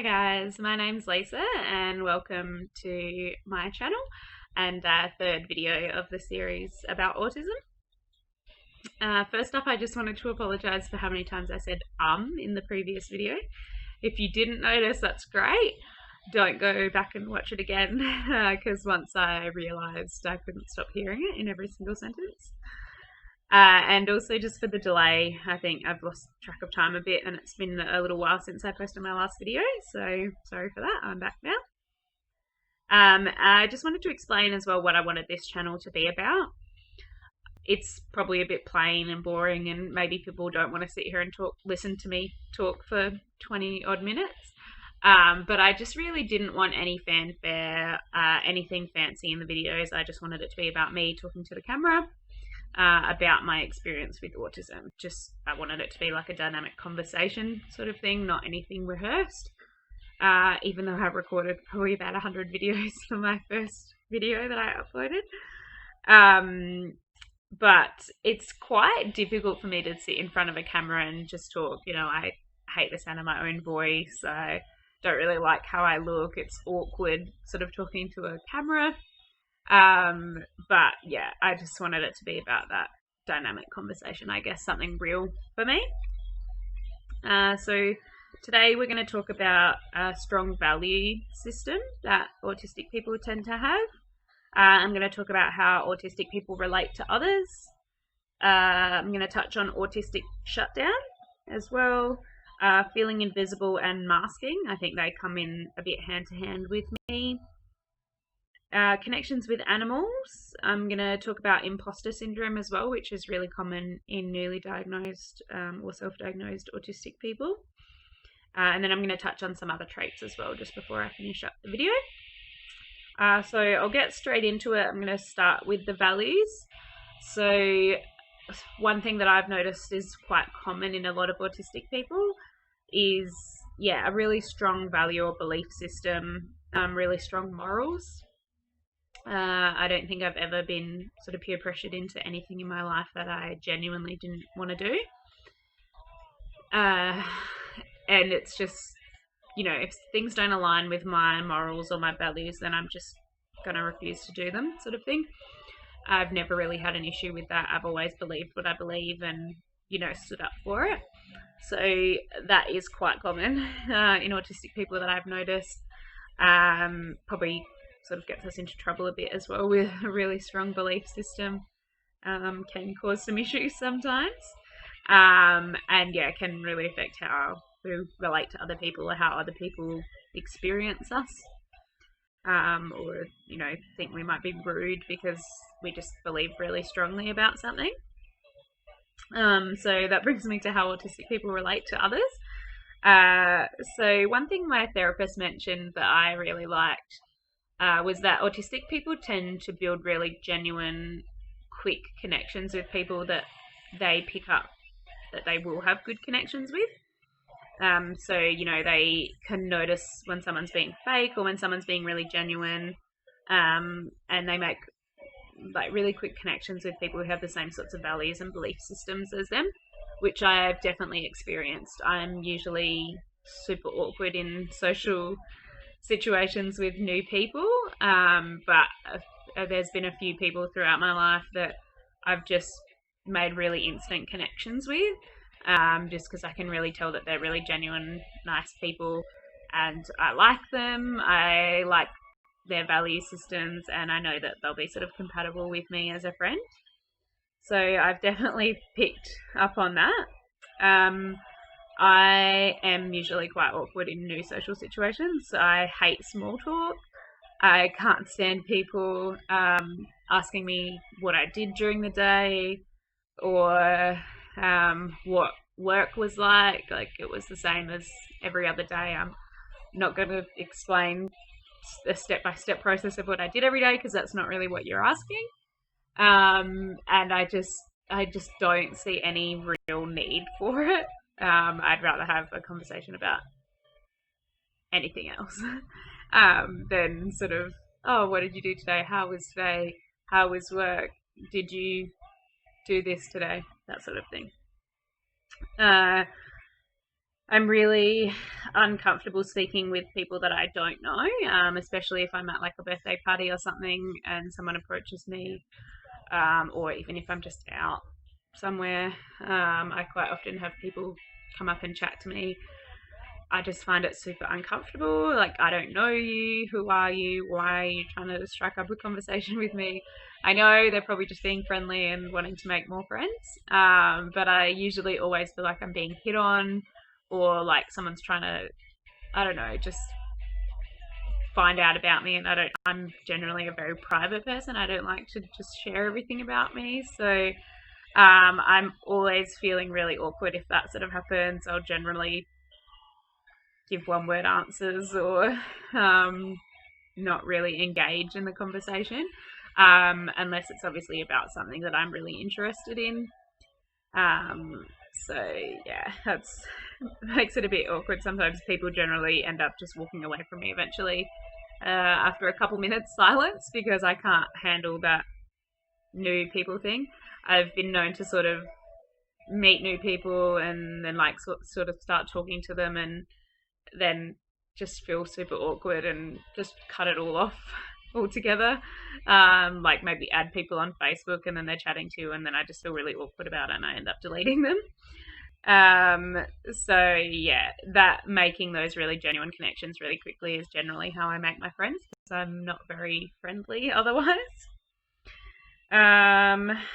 Hi guys, my name's Lisa and welcome to my channel and third video of the series about autism. First up, I just wanted to apologise for how many times I said in the previous video. If you didn't notice, that's great. Don't go back and watch it again because once I realised I couldn't stop hearing it in every single sentence. And also just for the delay, I think I've lost track of time a bit and it's been a little while since I posted my last video, so sorry for that. I'm back now. I just wanted to explain as well what I wanted this channel to be about. It's probably a bit plain and boring and maybe people don't want to sit here and listen to me talk for 20 odd minutes. But I just really didn't want any fanfare, anything fancy in the videos. I just wanted it to be about me talking to the camera. About my experience with autism. I wanted it to be like a dynamic conversation sort of thing, not anything rehearsed. Even though I've recorded probably about 100 videos for my first video that I uploaded. But it's quite difficult for me to sit in front of a camera and just talk. You know, I hate the sound of my own voice. I don't really like how I look. It's awkward sort of talking to a camera. But yeah, I just wanted it to be about that dynamic conversation, I guess, something real for me. So today we're going to talk about a strong value system that autistic people tend to have. I'm going to talk about how autistic people relate to others. I'm going to touch on autistic shutdown as well. Feeling invisible and masking. I think they come in a bit hand to hand with me. Connections with animals. I'm going to talk about imposter syndrome as well, which is really common in newly diagnosed or self-diagnosed autistic people. And then I'm going to touch on some other traits as well just before I finish up the video. So I'll get straight into it. I'm going to start with the values. So one thing that I've noticed is quite common in a lot of autistic people is, a really strong value or belief system, really strong morals. I don't think I've ever been sort of peer pressured into anything in my life that I genuinely didn't want to do. And it's just, if things don't align with my morals or my values, then I'm just going to refuse to do them, sort of thing. I've never really had an issue with that. I've always believed what I believe and, stood up for it. So that is quite common in autistic people that I've noticed. Probably sort of gets us into trouble a bit as well with a really strong belief system. Can cause some issues sometimes. And can really affect how we relate to other people or how other people experience us. Or, think we might be rude because we just believe really strongly about something. So that brings me to how autistic people relate to others. So one thing my therapist mentioned that I really liked was that autistic people tend to build really genuine, quick connections with people that they pick up that they will have good connections with. So, they can notice when someone's being fake or when someone's being really genuine, and they make like really quick connections with people who have the same sorts of values and belief systems as them, which I've definitely experienced. I'm usually super awkward in social situations with new people, but there's been a few people throughout my life that I've just made really instant connections with, just because I can really tell that they're really genuine, nice people, and I like them. I like their value systems, and I know that they'll be sort of compatible with me as a friend. So I've definitely picked up on that. I am usually quite awkward in new social situations. I hate small talk. I can't stand people asking me what I did during the day or what work was like. Like, it was the same as every other day. I'm not going to explain a step-by-step process of what I did every day because that's not really what you're asking. And I just don't see any real need for it. I'd rather have a conversation about anything else than sort of, oh, what did you do today? How was today? How was work? Did you do this today? That sort of thing. I'm really uncomfortable speaking with people that I don't know, especially if I'm at like a birthday party or something and someone approaches me, or even if I'm just out somewhere. I quite often have people come up and chat to me. I just find it super uncomfortable. Like, I don't know you. Who are you? Why are you trying to strike up a conversation with me? I know they're probably just being friendly and wanting to make more friends. But I usually always feel like I'm being hit on, or like someone's trying to, I don't know, just find out about me. And I'm generally a very private person. I don't like to just share everything about me. So I'm always feeling really awkward if that sort of happens. I'll generally give one word answers, or not really engage in the conversation, unless it's obviously about something that I'm really interested in. So yeah, that makes it a bit awkward. Sometimes people generally end up just walking away from me eventually, after a couple minutes silence, because I can't handle that new people thing. I've been known to sort of meet new people and then like sort of start talking to them, and then just feel super awkward and just cut it all off altogether. Like maybe add people on Facebook and then they're chatting to you, and then I just feel really awkward about it and I end up deleting them. So yeah, that making those really genuine connections really quickly is generally how I make my friends, because I'm not very friendly otherwise.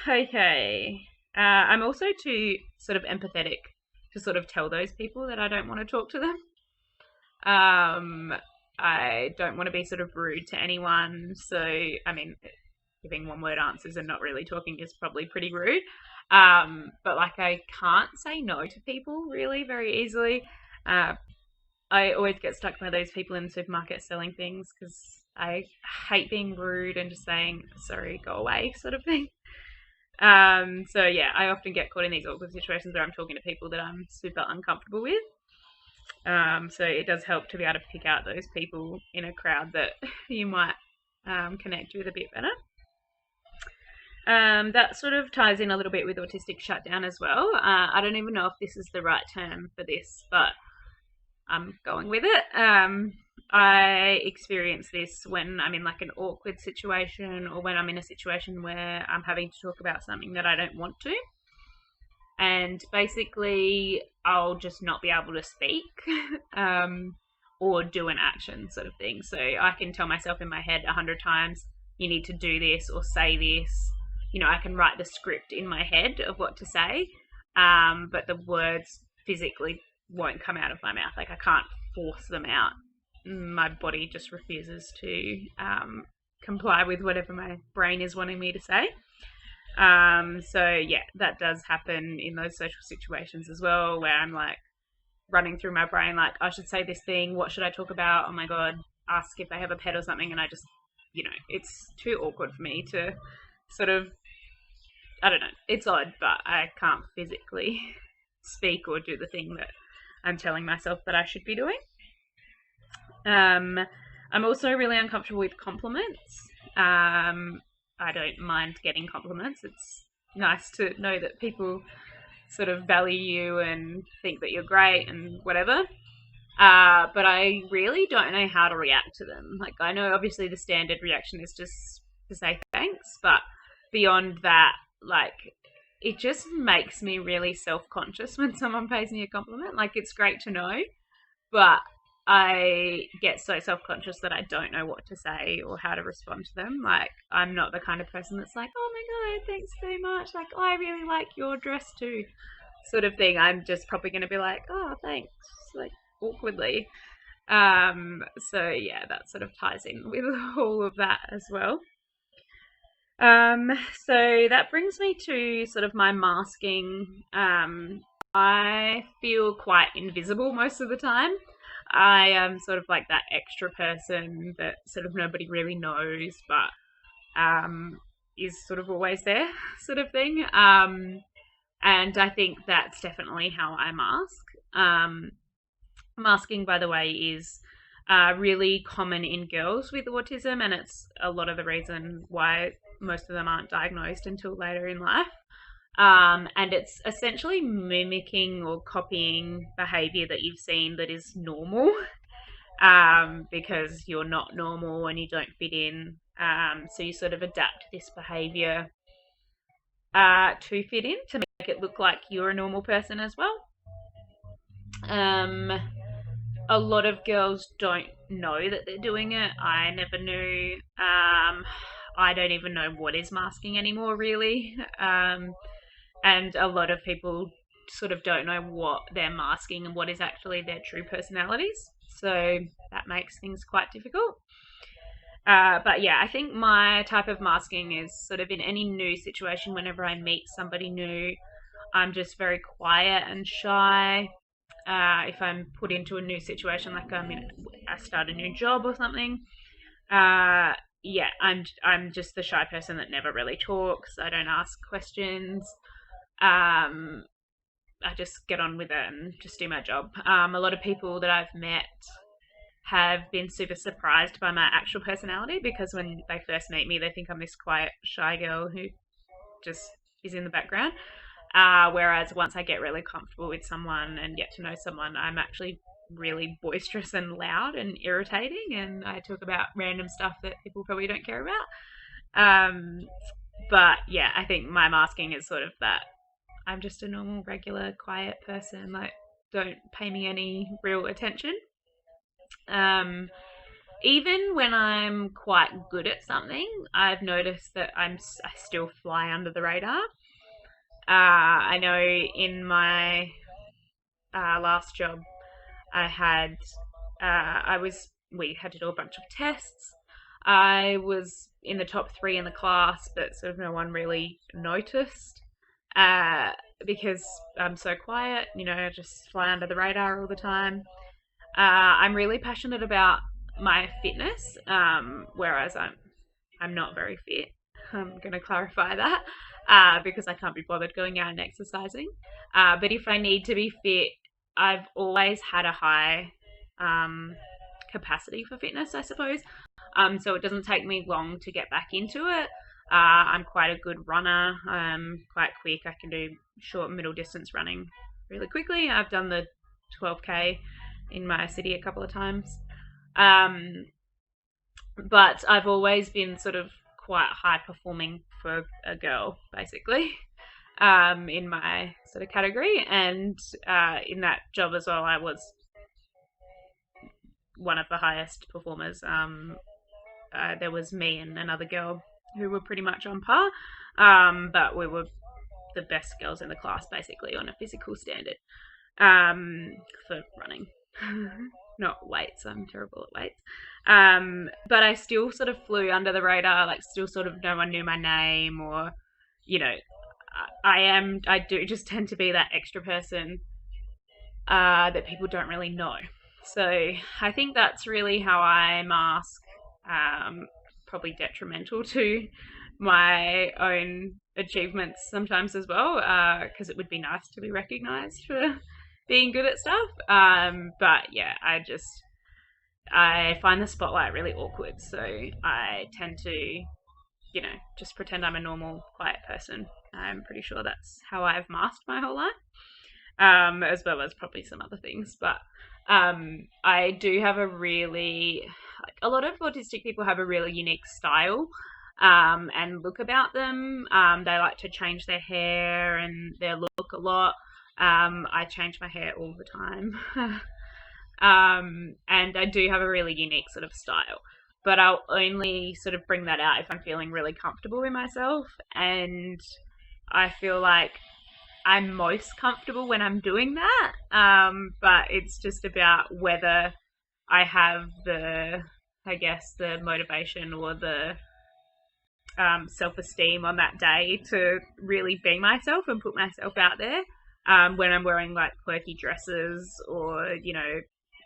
Okay. I'm also too sort of empathetic to sort of tell those people that I don't want to talk to them. I don't want to be sort of rude to anyone. So, I mean, giving one word answers and not really talking is probably pretty rude. But like, I can't say no to people really very easily. I always get stuck by those people in the supermarket selling things, because I hate being rude and just saying, sorry, go away sort of thing. So yeah, I often get caught in these awkward situations where I'm talking to people that I'm super uncomfortable with. So it does help to be able to pick out those people in a crowd that you might connect with a bit better. That sort of ties in a little bit with autistic shutdown as well. I don't even know if this is the right term for this, but I'm going with it. I experience this when I'm in like an awkward situation, or when I'm in a situation where I'm having to talk about something that I don't want to. And basically, I'll just not be able to speak or do an action sort of thing. So I can tell myself in my head 100 times, you need to do this or say this. You know, I can write the script in my head of what to say, but the words physically won't come out of my mouth. Like, I can't force them out. My body just refuses to comply with whatever my brain is wanting me to say. So yeah, that does happen in those social situations as well, where I'm like running through my brain, like, I should say this thing, what should I talk about? Oh my God, ask if they have a pet or something. And I just, you know, it's too awkward for me to sort of, I don't know, it's odd, but I can't physically speak or do the thing that I'm telling myself that I should be doing. I'm also really uncomfortable with compliments. I don't mind getting compliments. It's nice to know that people sort of value you and think that you're great and whatever. But I really don't know how to react to them. Like, I know obviously the standard reaction is just to say thanks, but beyond that, like, it just makes me really self-conscious when someone pays me a compliment. Like, it's great to know, but I get so self-conscious that I don't know what to say or how to respond to them. Like, I'm not the kind of person that's like, oh my God, thanks so much. Like, oh, I really like your dress too, sort of thing. I'm just probably going to be like, oh, thanks, like, awkwardly. So yeah, that sort of ties in with all of that as well. So that brings me to sort of my masking. I feel quite invisible most of the time. I am sort of like that extra person that sort of nobody really knows, but is sort of always there, sort of thing. And I think that's definitely how I mask. Masking, by the way, is really common in girls with autism, and it's a lot of the reason why most of them aren't diagnosed until later in life. And it's essentially mimicking or copying behavior that you've seen that is normal, because you're not normal and you don't fit in. So you sort of adapt this behavior to fit in, to make it look like you're a normal person as well. A lot of girls don't know that they're doing it. I never knew. I don't even know what is masking anymore, really. And a lot of people sort of don't know what they're masking and what is actually their true personalities. So that makes things quite difficult. But yeah, I think my type of masking is sort of in any new situation. Whenever I meet somebody new, I'm just very quiet and shy. If I'm put into a new situation, like I start a new job or something, yeah, I'm just the shy person that never really talks. I don't ask questions. I just get on with it and just do my job. A lot of people that I've met have been super surprised by my actual personality, because when they first meet me, they think I'm this quiet, shy girl who just is in the background. Whereas once I get really comfortable with someone and get to know someone, I'm actually really boisterous and loud and irritating, and I talk about random stuff that people probably don't care about. But yeah, I think my masking is sort of that I'm just a normal, regular, quiet person. Like, don't pay me any real attention. Even when I'm quite good at something, I've noticed that I still fly under the radar. I know in my last job, we had to do a bunch of tests. I was in the top 3 in the class, but sort of no one really noticed, because I'm so quiet, I just fly under the radar all the time. I'm really passionate about my fitness, whereas I'm not very fit. I'm going to clarify that, because I can't be bothered going out and exercising. But if I need to be fit, I've always had a high capacity for fitness, I suppose. So it doesn't take me long to get back into it. I'm quite a good runner. I'm quite quick. I can do short and middle distance running really quickly. I've done the 12K in my city a couple of times. But I've always been sort of quite high performing for a girl, basically, in my sort of category. And in that job as well, I was one of the highest performers. There was me and another girl who were pretty much on par, but we were the best girls in the class, basically, on a physical standard, for running. Not weights, I'm terrible at weights. But I still sort of flew under the radar, like still sort of no one knew my name, or, I do just tend to be that extra person that people don't really know. So I think that's really how I mask, probably detrimental to my own achievements sometimes as well, because it would be nice to be recognised for being good at stuff. But yeah, I find the spotlight really awkward, so I tend to, just pretend I'm a normal, quiet person. I'm pretty sure that's how I've masked my whole life, as well as probably some other things. But I do have a lot of autistic people have a really unique style and look about them. They like to change their hair and their look a lot. I change my hair all the time. And I do have a really unique sort of style, but I'll only sort of bring that out if I'm feeling really comfortable with myself. And I feel like I'm most comfortable when I'm doing that. But it's just about whether I have the motivation or the self-esteem on that day to really be myself and put myself out there. When I'm wearing like quirky dresses or,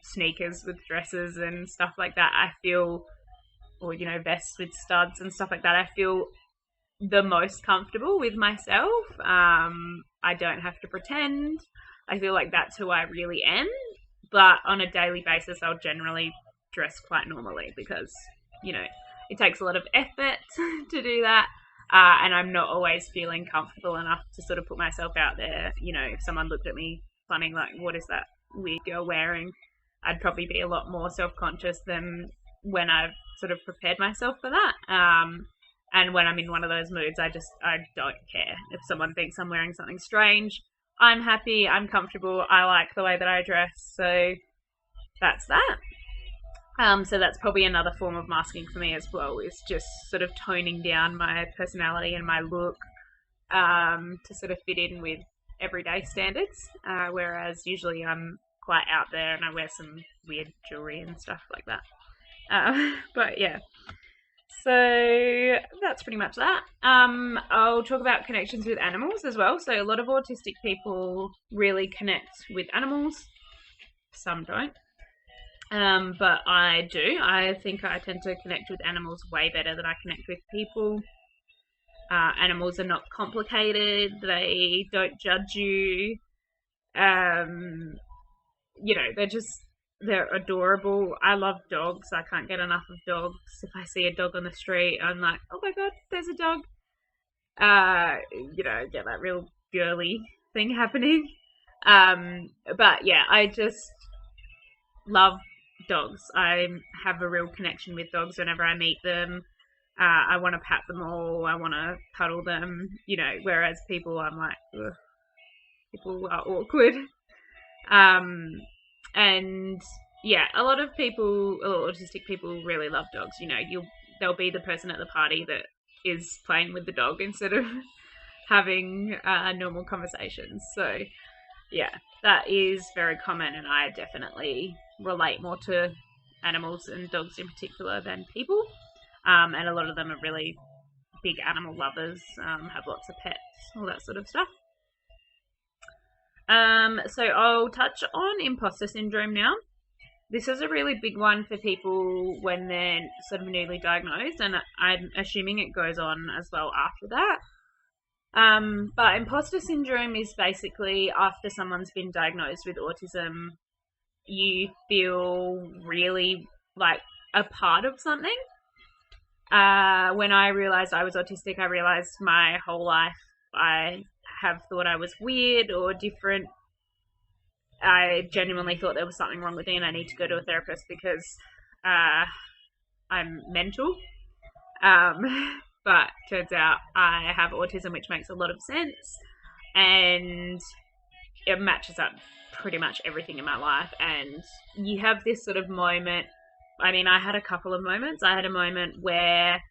sneakers with dresses and stuff like that, I feel, or, vests with studs and stuff like that, I feel the most comfortable with myself. I don't have to pretend. I feel like that's who I really am. But on a daily basis, I'll generally dress quite normally because, it takes a lot of effort to do that. and I'm not always feeling comfortable enough to sort of put myself out there. You know, if someone looked at me funny, like, what is that weird girl wearing? I'd probably be a lot more self-conscious than when I've sort of prepared myself for that. And when I'm in one of those moods, I don't care. If someone thinks I'm wearing something strange, I'm happy, I'm comfortable, I like the way that I dress, so that's that. So that's probably another form of masking for me as well, is just sort of toning down my personality and my look to sort of fit in with everyday standards, whereas usually I'm quite out there and I wear some weird jewelry and stuff like that. But yeah, so that's pretty much that. I'll talk about connections with animals as well. So a lot of autistic people really connect with animals. Some don't. But I do. I think I tend to connect with animals way better than I connect with people. Animals are not complicated. They don't judge you. You know, they're adorable. I love dogs. I can't get enough of dogs. If I see a dog on the street, I'm like, oh my god, there's a dog. You know, get that real girly thing happening. But yeah, I just love dogs. I have a real connection with dogs whenever I meet them. I want to pat them all. I want to cuddle them. You know, whereas people, I'm like, ugh, people are awkward. And yeah, a lot of autistic people really love dogs. You know, they'll be the person at the party that is playing with the dog instead of having normal conversations. So yeah, that is very common, and I definitely relate more to animals and dogs in particular than people. And a lot of them are really big animal lovers, have lots of pets, all that sort of stuff. So I'll touch on imposter syndrome now. This is a really big one for people when they're sort of newly diagnosed, and I'm assuming it goes on as well after that. But imposter syndrome is basically after someone's been diagnosed with autism, you feel really like a part of something. When I realized I was autistic, I realized my whole life I have thought I was weird or different. I genuinely thought there was something wrong with me and I need to go to a therapist because I'm mental. But turns out I have autism, which makes a lot of sense, and it matches up pretty much everything in my life. And you have this sort of moment. I mean, I had a couple of moments. I had a moment where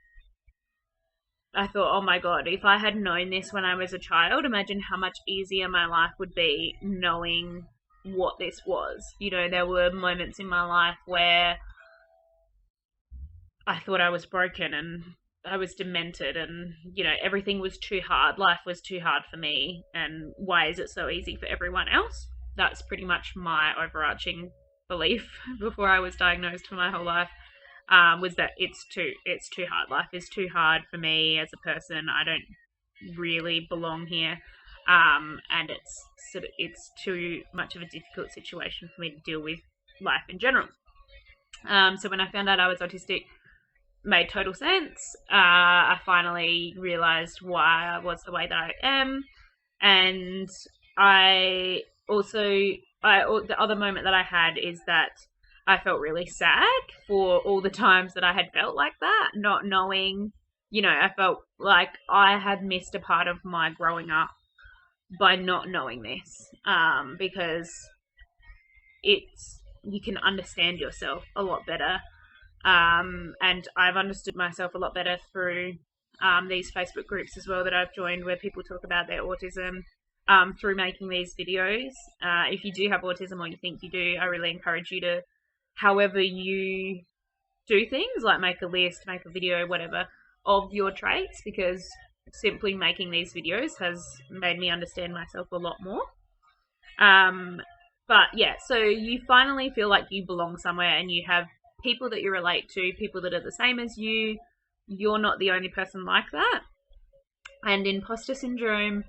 I thought, oh my god, if I had known this when I was a child, imagine how much easier my life would be knowing what this was. You know, there were moments in my life where I thought I was broken and I was demented and, you know, everything was too hard. Life was too hard for me, and why is it so easy for everyone else? That's pretty much my overarching belief before I was diagnosed for my whole life. Was that it's too hard. Life is too hard for me as a person. I don't really belong here, and it's too much of a difficult situation for me to deal with life in general. So when I found out I was autistic, made total sense. I finally realized why I was the way that I am, and the other moment that I had is that I felt really sad for all the times that I had felt like that, not knowing, you know, I felt like I had missed a part of my growing up by not knowing this, because you can understand yourself a lot better, and I've understood myself a lot better through these Facebook groups as well that I've joined, where people talk about their autism, through making these videos. If you do have autism or you think you do, I really encourage you to, however you do things, like make a list, make a video, whatever, of your traits, because simply making these videos has made me understand myself a lot more. But yeah, so you finally feel like you belong somewhere and you have people that you relate to, people that are the same as you. You're not the only person like that. And imposter syndrome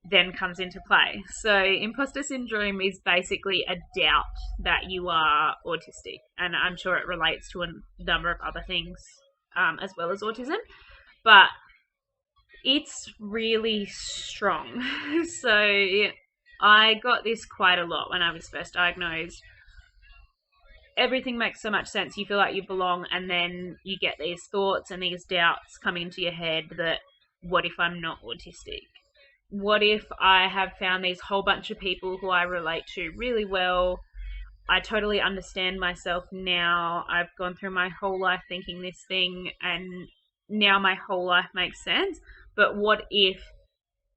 then comes into play. So imposter syndrome is basically a doubt that you are autistic, and I'm sure it relates to a number of other things, as well as autism. But It's really strong. So I got this quite a lot when I was first diagnosed. Everything makes so much sense. You feel like you belong, and then you get these thoughts and these doubts coming into your head that, what if I'm not autistic? What if I have found these whole bunch of people who I relate to really well? I totally understand myself now. I've gone through my whole life thinking this thing, and now my whole life makes sense. But what if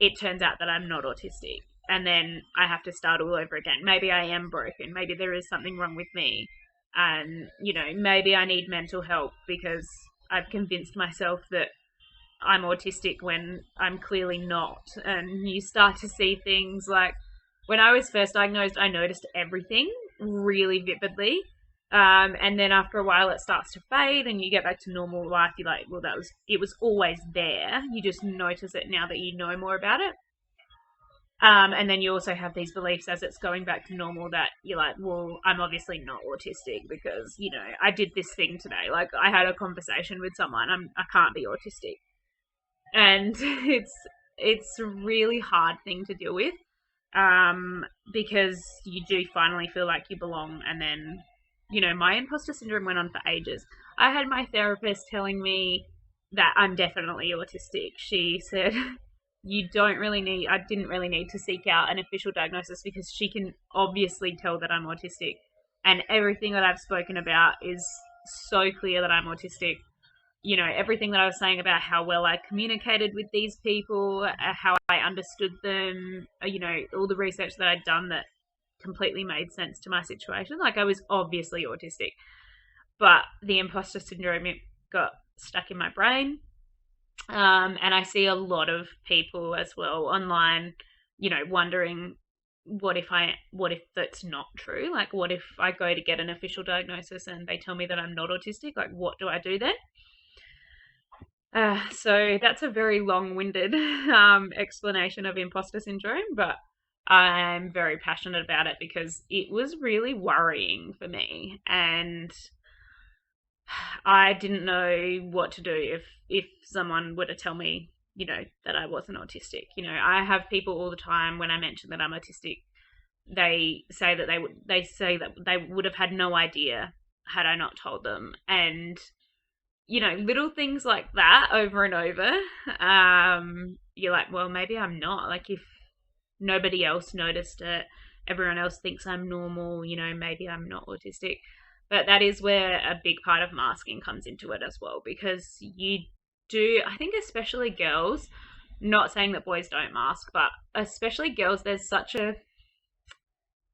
it turns out that I'm not autistic? And then I have to start all over again. Maybe I am broken. Maybe there is something wrong with me. And, maybe I need mental help because I've convinced myself that I'm autistic when I'm clearly not. And you start to see things like, when I was first diagnosed, I noticed everything really vividly. And then after a while, it starts to fade, and you get back to normal life. You're like, well, it was always there. You just notice it now that you know more about it. And then you also have these beliefs as it's going back to normal that you're like, well, I'm obviously not autistic because, I did this thing today. Like, I had a conversation with someone. I can't be autistic. And it's a really hard thing to deal with, because you do finally feel like you belong. And then, my imposter syndrome went on for ages. I had my therapist telling me that I'm definitely autistic. She said, I didn't really need to seek out an official diagnosis because she can obviously tell that I'm autistic. And everything that I've spoken about is so clear that I'm autistic. Everything that I was saying about how well I communicated with these people, how I understood them, all the research that I'd done that completely made sense to my situation. Like, I was obviously autistic. But the imposter syndrome, it got stuck in my brain. And I see a lot of people as well online, wondering, what if that's not true? Like, what if I go to get an official diagnosis and they tell me that I'm not autistic? Like, what do I do then? So that's a very long-winded explanation of imposter syndrome, but I'm very passionate about it because it was really worrying for me, and I didn't know what to do if someone were to tell me, that I wasn't autistic. I have people all the time, when I mention that I'm autistic, they say that they would have had no idea had I not told them. And little things like that over and over. You're like, well, maybe I'm not. Like, if nobody else noticed it, everyone else thinks I'm normal, maybe I'm not autistic. But that is where a big part of masking comes into it as well, because you do, I think especially girls, not saying that boys don't mask, but especially girls, there's such a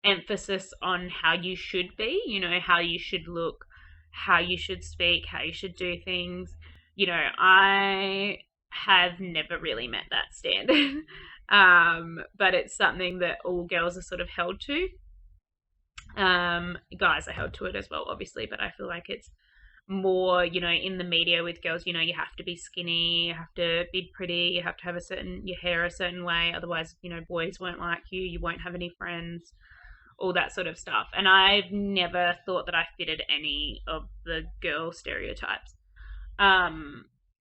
emphasis on how you should be, how you should look, how you should speak, how you should do things. I have never really met that standard. But it's something that all girls are sort of held to. Guys are held to it as well, obviously, but I feel like it's more, in the media with girls, you have to be skinny, you have to be pretty, you have to have your hair a certain way, otherwise, boys won't like you, you won't have any friends, all that sort of stuff. And I've never thought that I fitted any of the girl stereotypes.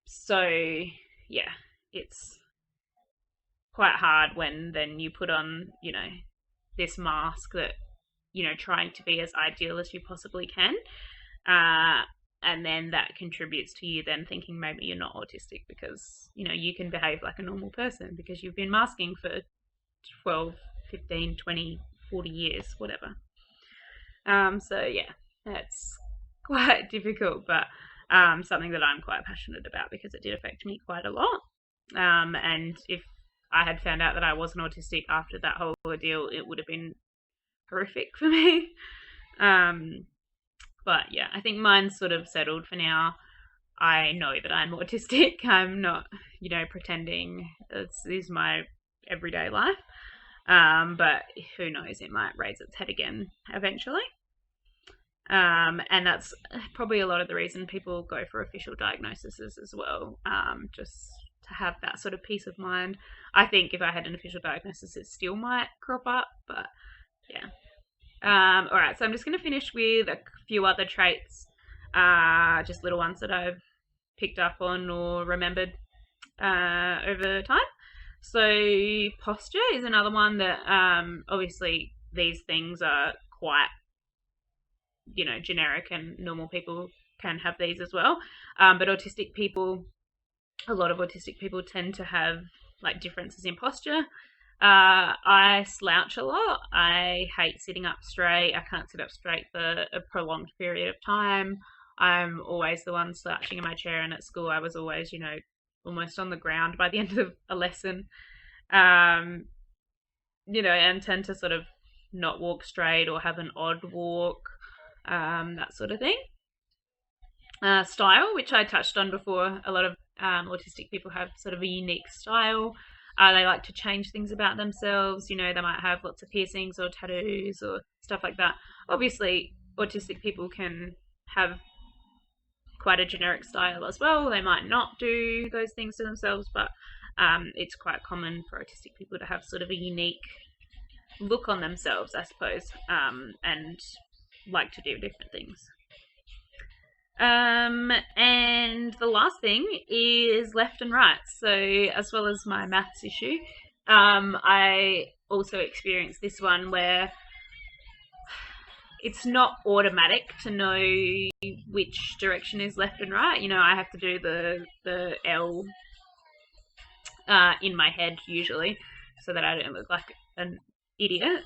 So yeah, it's quite hard when then you put on, this mask that, trying to be as ideal as you possibly can. And then that contributes to you then thinking maybe you're not autistic because, you can behave like a normal person because you've been masking for 12, 15, 20, 40 years, whatever. So yeah, that's quite difficult, but something that I'm quite passionate about because it did affect me quite a lot. And if I had found out that I wasn't autistic after that whole ordeal, it would have been horrific for me. But yeah, I think mine's sort of settled for now. I know that I'm autistic. I'm not, pretending this is my everyday life. But who knows, it might raise its head again eventually. And that's probably a lot of the reason people go for official diagnoses as well, just to have that sort of peace of mind. I think if I had an official diagnosis, it still might crop up, but yeah. All right, so I'm just going to finish with a few other traits, just little ones that I've picked up on or remembered. over time. So posture is another one that obviously these things are quite, generic, and normal people can have these as well. But a lot of autistic people tend to have like differences in posture. I slouch a lot. I hate sitting up straight. I can't sit up straight for a prolonged period of time. I'm always the one slouching in my chair, and at school I was always, almost on the ground by the end of a lesson. And tend to sort of not walk straight or have an odd walk, that sort of thing. Style, which I touched on before, a lot of autistic people have sort of a unique style. They like to change things about themselves. They might have lots of piercings or tattoos or stuff like that. Obviously, autistic people can have quite a generic style as well. They might not do those things to themselves, but it's quite common for autistic people to have sort of a unique look on themselves, I suppose, and like to do different things. And the last thing is left and right. So as well as my maths issue, I also experienced this one where it's not automatic to know which direction is left and right. I have to do the L in my head usually, so that I don't look like an idiot,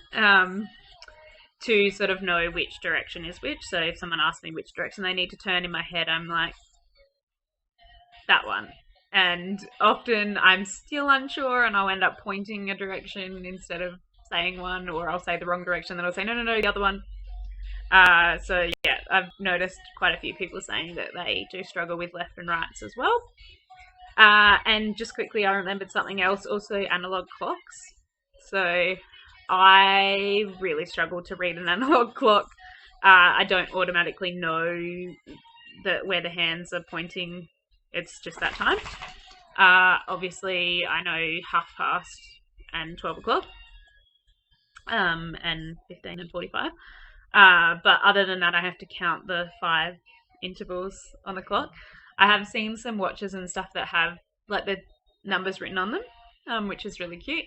to sort of know which direction is which. So if someone asks me which direction they need to turn, in my head I'm like, that one. And often I'm still unsure, and I'll end up pointing a direction instead of saying one, or I'll say the wrong direction, then I'll say no, the other one. So yeah, I've noticed quite a few people saying that they do struggle with left and rights as well. And just quickly, I remembered something else, also analog clocks. So I really struggle to read an analog clock. I don't automatically know where the hands are pointing. It's just that time. Obviously, I know past and 12 o'clock, and 15 and 45. But other than that, I have to count the 5 intervals on the clock. I have seen some watches and stuff that have like the numbers written on them, which is really cute.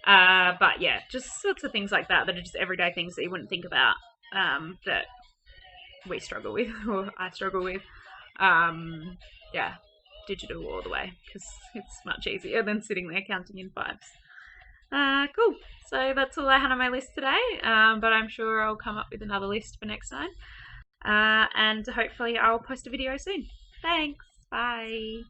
But yeah, just sorts of things like that are just everyday things that you wouldn't think about, that we struggle with, or I struggle with. Yeah, digital all the way, because it's much easier than sitting there counting in 5s. Cool. So that's all I had on my list today, but I'm sure I'll come up with another list for next time. And hopefully I'll post a video soon. Thanks. Bye.